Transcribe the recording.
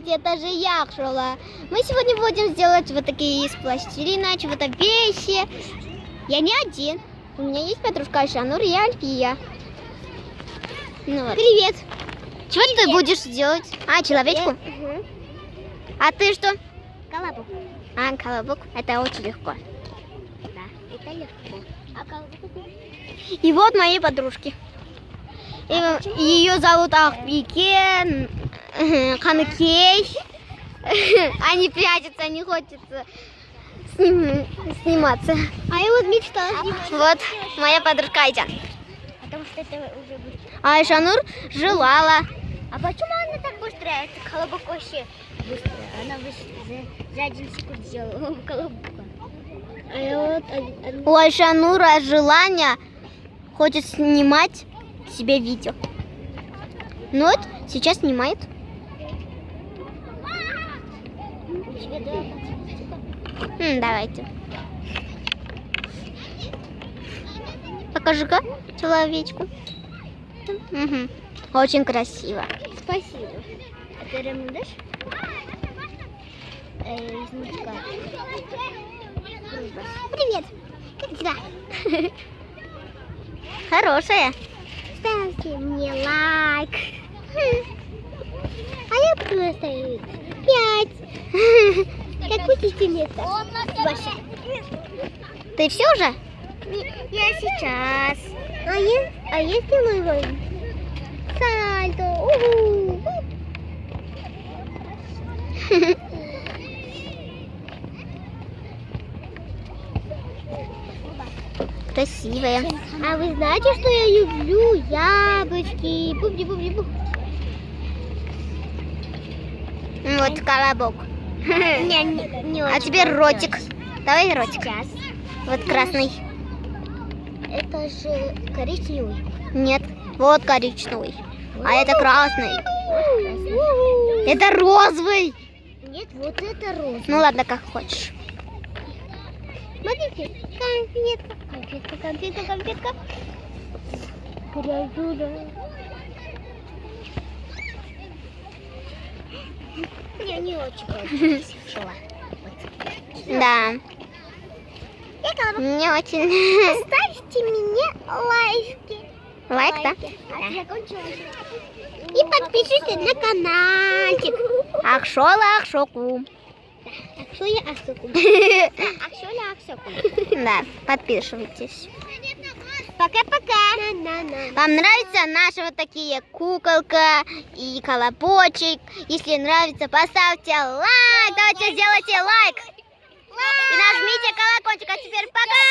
Смотрите, это же я, Акшола. Мы сегодня будем сделать вот такие из пластилина, чего-то вещи. Я не один. У меня есть подружка Айшанур и Альфия. Ну вот. Привет. Чего ты будешь делать? А, человечку? Угу. А ты что? Колобок. А, колобок. Это очень легко. Да, это легко. А колобок? И вот мои подружки. Ее зовут Ахбике, Ханкей. Они прячутся, не хочется сниматься. А я вот мечтала. Вот моя подружка Айджан. Потому что это уже быстро. А Айшанур желала. А почему она так быстро? Это колобок вообще быстро. Она за 1 секунд сделала колобка. А я вот... У Айшанура желание хочет снимать себе видео. Ну вот, сейчас снимает. Давайте. Покажи-ка человечку. Угу. Очень красиво. Спасибо. А ты Рему дашь? Из мультика. Привет. Как дела? Хорошая. Ставьте мне лайк. А я буду ставить 5. Как будете мне ставить? Ты все уже? Я сейчас. А я сделаю его сальто. Уху. Красивая. А вы знаете, что я люблю яблочки? Бубни-бубни-буб. Вот колобок. Не А очень теперь ротик. понравилось. Давай ротик. Сейчас. Вот красный. Это же коричневый. Нет, вот коричневый. А это красный. Уху. Это розовый. Нет, вот это розовый. Ну ладно, как хочешь. Смотрите, конфетка, конфетка, конфетка, конфетка. Грязюля. Я не очень хорошо. Да. Не очень. Ставьте мне лайки. Лайк, да? И подпишитесь на каналчик. Акшола Акшоку. Акшоля Аксоку. Акшоля Аксоку. Да, подписывайтесь. Пока-пока. Вам нравятся наши вот такие куколка и колобочек? Если нравится, поставьте лайк. Давайте сделайте лайк. И нажмите колокольчик. А теперь пока.